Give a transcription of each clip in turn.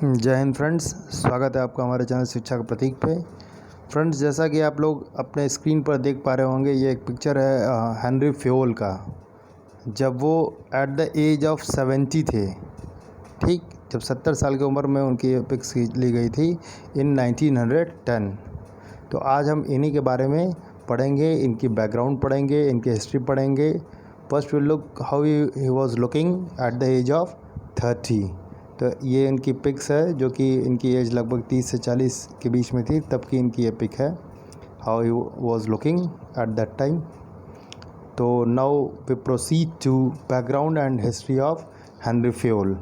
जय हिंद फ्रेंड्स, स्वागत है आपका हमारे चैनल शिक्षा का प्रतीक पे। फ्रेंड्स, जैसा कि आप लोग अपने स्क्रीन पर देख पा रहे होंगे, ये एक पिक्चर है हेनरी फ्योल का, जब वो एट द एज ऑफ 70 थे। ठीक, जब 70 साल की उम्र में उनकी ये पिक्स ली गई थी इन 1910। तो आज हम इन्हीं के बारे में पढ़ेंगे, इनकी बैकग्राउंड पढ़ेंगे, इनकी हिस्ट्री पढ़ेंगे। First will look how he was looking at the age of 30। तो ये इनकी पिक्स है, जो कि इनकी एज लगभग 30 से 40 के बीच में थी, तब की इनकी ये पिक है, how he was looking at that time. तो now we proceed to background and history of Henri Fayol.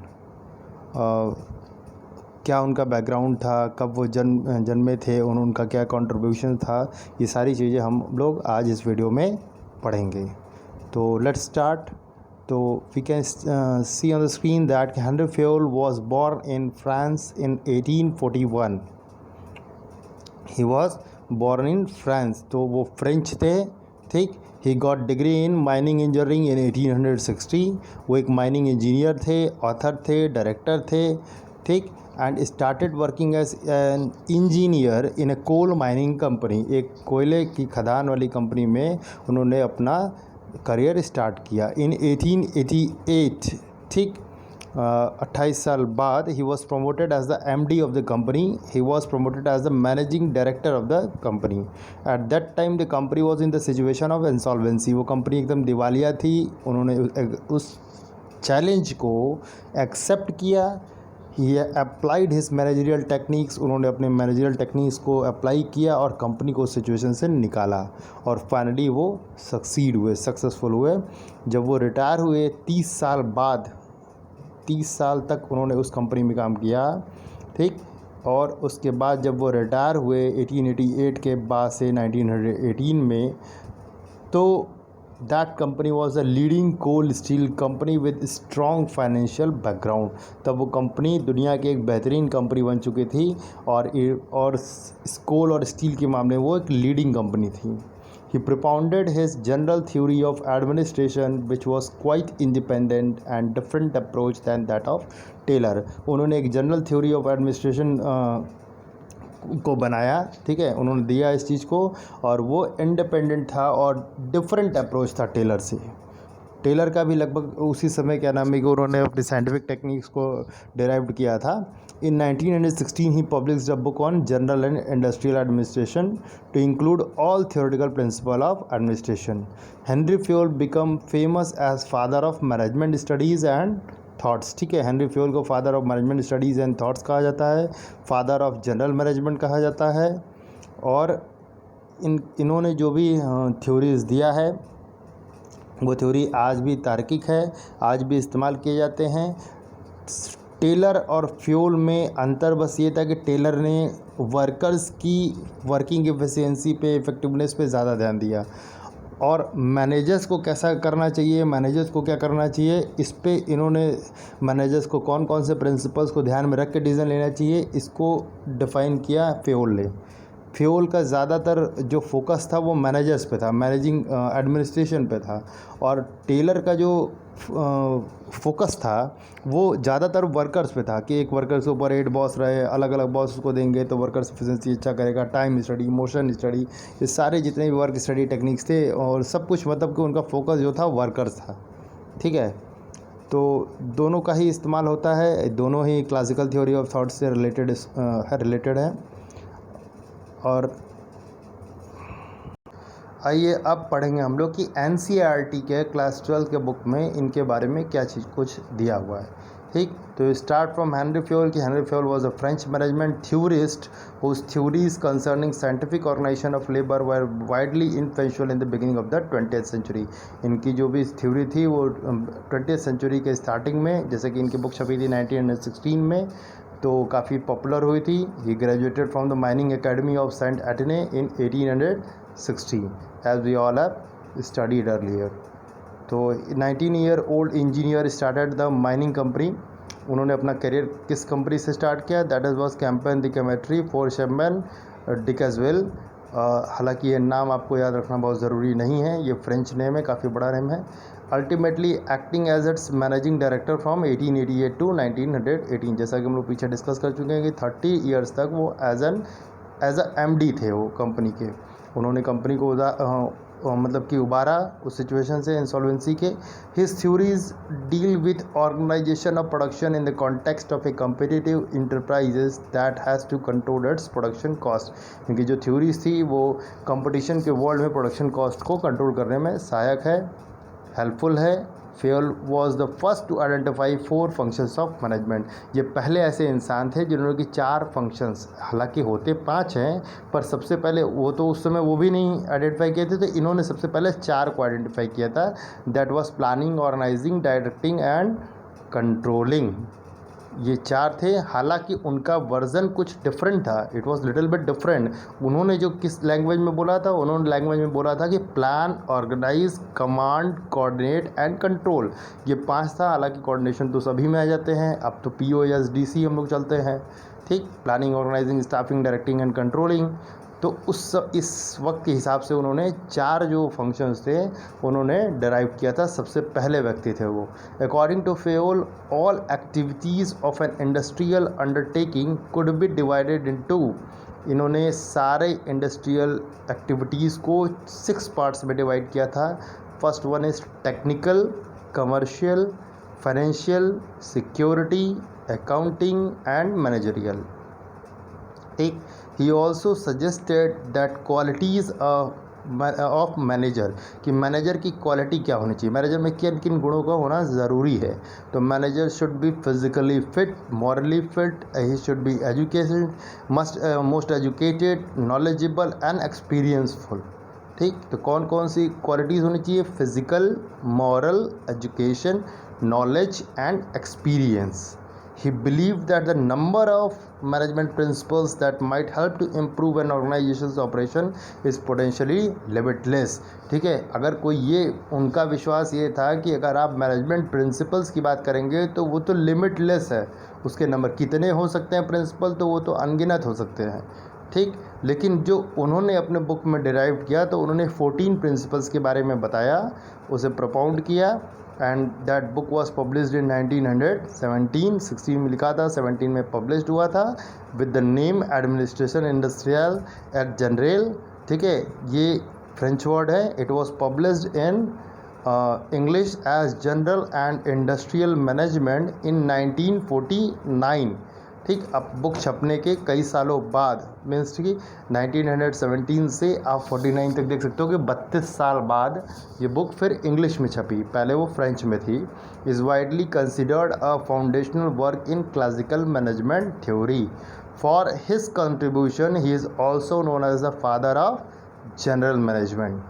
क्या उनका बैकग्राउंड था, कब वो जन्मे थे, उनका क्या कंट्रीब्यूशन था, ये सारी चीज़ें हम लोग आज इस वीडियो में पढ़ेंगे। तो let's start. So we can see on the screen that Henry Fayol was born in France in 1841. He was born in France, तो वो फ्रेंच थे। ठीक, he got degree in mining engineering in 1860. वो एक mining engineer थे, author थे, director थे। ठीक, and started working as an engineer in a coal mining company. एक कोयले की खदान वाली कंपनी में उन्होंने अपना करियर स्टार्ट किया इन 1888। ठीक, 28 साल बाद he was promoted as the MD of the company. He was promoted as the managing director of the company. At that time the company was in the situation of insolvency. वो company एकदम दिवालिया थी। उन्होंने उस challenge को accept किया। He applied his managerial techniques. उन्होंने अपने मैनेजरियल टेक्निक्स को अप्लाई किया और कंपनी को सिचुएशन से निकाला, और फाइनली वो सक्सीड हुए, सक्सेसफुल हुए। जब वो रिटायर हुए 30 साल बाद, 30 साल तक उन्होंने उस कंपनी में काम किया। ठीक, और उसके बाद जब वो रिटायर हुए 1888 के बाद से 1918 में, तो that company was a leading coal steel company with strong financial background. तब वो कंपनी दुनिया की एक बेहतरीन कंपनी बन चुकी थी, और कोल और स्टील के मामले में वो एक लीडिंग कंपनी थी। ही propounded his general theory of administration which was quite independent and different approach than that of Taylor. उन्होंने एक जनरल थ्योरी ऑफ एडमिनिस्ट्रेशन को बनाया। ठीक है, उन्होंने दिया इस चीज़ को, और वो इंडिपेंडेंट था और डिफरेंट अप्रोच था टेलर से। टेलर का भी लगभग उसी समय, क्या नाम है, कि उन्होंने अपनी साइंटिफिक टेक्निक्स को डिराइव्ड किया था। In 1916 he published a book on general and industrial administration to include all theoretical principle of administration. Henri Fayol became famous as father of management studies and thoughts. ठीक है, Henri Fayol को father of management studies and thoughts कहा जाता है, father of general management कहा जाता है। और इन्होंने जो भी थ्योरीज़ दिया है, वो थ्योरी आज भी तार्किक है, आज भी इस्तेमाल किए जाते हैं। टेलर और फ्योल में अंतर बस ये था कि टेलर ने वर्कर्स की वर्किंग एफिशिएंसी पे, इफेक्टिवनेस पे ज़्यादा ध्यान दिया, और मैनेजर्स को कैसा करना चाहिए, मैनेजर्स को क्या करना चाहिए, इस पे इन्होंने मैनेजर्स को कौन कौन से प्रिंसिपल्स को ध्यान में रख के डिसीजन लेना चाहिए, इसको डिफ़ाइन किया फ्योल ने। फ्योल का ज़्यादातर जो फोकस था वो मैनेजर्स पे था, मैनेजिंग एडमिनिस्ट्रेशन पे था, और टेलर का जो फोकस था वो ज़्यादातर वर्कर्स पे था, कि एक वर्कर्स के ऊपर 8 बॉस रहे, अलग अलग बॉस उसको देंगे तो वर्कर्स एफिशिएंसी अच्छा करेगा। टाइम स्टडी, मोशन स्टडी, ये सारे जितने भी वर्क स्टडी टेक्निक्स थे और सब कुछ, मतलब कि उनका फोकस जो था वर्कर्स था। ठीक है, तो दोनों का ही इस्तेमाल होता है, दोनों ही क्लासिकल थ्योरी ऑफ थॉट से रिलेटेड है। और आइए अब पढ़ेंगे हम लोग कि NCERT के क्लास 12 के बुक में इनके बारे में क्या चीज़ कुछ दिया हुआ है। ठीक, तो स्टार्ट फ्रॉम हेनरी फ्योल कि Henry Fayol was a French management theorist whose theories concerning scientific organisation of labour were widely influential in the beginning of the 20th century. इनकी जो भी थ्योरी थी वो 20th सेंचुरी के starting में, जैसे कि इनकी बुक छपी थी 1916 में, तो काफ़ी पॉपुलर हुई थी। He graduated from the mining academy of saint Etienne in 1860 as we all have studied earlier. तो 19 year old engineer started the mining company. उन्होंने अपना करियर किस कंपनी से स्टार्ट किया, दैट इज वॉज कैंपेन द केमेट्री फॉर शेमैन डिकेजवेल। हालांकि ये नाम आपको याद रखना बहुत ज़रूरी नहीं है, ये फ्रेंच नेम है, काफ़ी बड़ा नेम है। Ultimately acting as its managing director from 1888 to 1918, जैसा कि हम लोग पीछे डिस्कस कर चुके हैं कि 30 ईयर्स तक वो एज अ MD थे वो कंपनी के। उन्होंने कंपनी को मतलब कि उबारा उस सिचुएशन से, इंसॉल्वेंसी के। His theories deal with organisation of production in the context of a competitive enterprises that has to control its production cost. क्योंकि जो थ्योरीज थी वो कंपटीशन के वर्ल्ड में प्रोडक्शन कॉस्ट को कंट्रोल करने में सहायक है, हेल्पफुल है। Fayol was the first to identify 4 functions of management. ये पहले ऐसे इंसान थे जिन्होंने कि 4 फंक्शंस, हालांकि होते 5 हैं, पर सबसे पहले वो तो उस समय वो भी नहीं आइडेंटिफाई किए थे, तो इन्होंने सबसे पहले 4 को आइडेंटिफाई किया था। That was planning, organising, directing and controlling. ये 4 थे। हालांकि उनका वर्जन कुछ डिफरेंट था, it was little bit different. उन्होंने जो किस लैंग्वेज में बोला था, उन्होंने लैंग्वेज में बोला था कि plan, organise, command, coordinate and control. ये 5 था। हालांकि कोऑर्डिनेशन तो सभी में आ जाते हैं, अब तो POSDC हम लोग चलते हैं, ठीक। Planning, organising, staffing, directing and controlling. तो इस वक्त के हिसाब से उन्होंने 4 जो फंक्शंस थे उन्होंने डिराइव किया था। सबसे पहले व्यक्ति थे वो। According to Fayol, all activities of an industrial undertaking could be divided into. इन्होंने सारे इंडस्ट्रियल एक्टिविटीज़ को 6 पार्ट्स में डिवाइड किया था। First one is technical, commercial, financial, security, accounting and managerial, ठीक। He also suggested that qualities of manager, कि manager की quality क्या होनी चाहिए, मैनेजर में किन किन गुणों का होना ज़रूरी है। तो manager should be physically fit, morally fit, he should be educated, most educated, knowledgeable and experienceful, ठीक। तो कौन कौन सी क्वालिटीज़ होनी चाहिए? Physical, moral, education, knowledge and experience. He believed that the number of management principles that might help to improve an organization's operation is potentially limitless, ठीक है। अगर कोई ये उनका विश्वास ये था कि अगर आप मैनेजमेंट प्रिंसिपल्स की बात करेंगे तो वो तो लिमिटलेस है, उसके नंबर कितने हो सकते हैं प्रिंसिपल, तो वो तो अनगिनत हो सकते हैं, ठीक। लेकिन जो उन्होंने अपने बुक में डिराइव किया तो उन्होंने 14 प्रिंसिपल्स के बारे में बताया, उसे प्रोपाउंड किया। And that book was published इन 1917, 16 में लिखा था, 17 में पब्लिश्ड हुआ था, with the name administration industrial et general, ठीक है। ये फ्रेंच वर्ड है। It was published in English as general and industrial management in 1949, ठीक। अब बुक छपने के कई सालों बाद, मीन्स कि 1917 से आप 49 तक देख सकते हो कि 32 साल बाद ये बुक फिर इंग्लिश में छपी, पहले वो फ्रेंच में थी। Is widely considered a foundational work in classical management theory. For his contribution he is also known as the father of general management.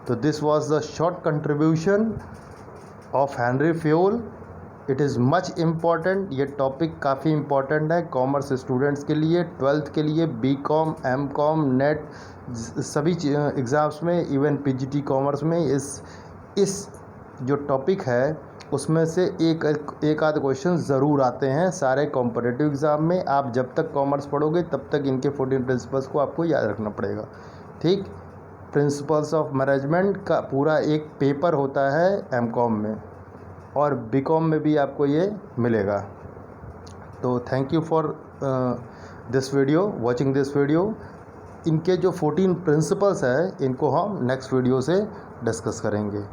तो this was the short contribution of Henri Fayol. It is much important, ये topic काफ़ी important है commerce students के लिए, 12th के लिए, BCom, MCom, NET सभी exams में, इवन PGT कॉमर्स में इस जो टॉपिक है उसमें से एक आध क्वेश्चन ज़रूर आते हैं सारे कॉम्पिटिटिव एग्ज़ाम में। आप जब तक कॉमर्स पढ़ोगे तब तक इनके 14 प्रिंसिपल्स को आपको याद रखना पड़ेगा, ठीक। प्रिंसिपल्स ऑफ मैनेजमेंट का पूरा एक पेपर होता है MCom में, और BCom में भी आपको ये मिलेगा। तो thank you for this video, watching this video. इनके जो 14 प्रिंसिपल्स है इनको हम नेक्स्ट वीडियो से डिस्कस करेंगे।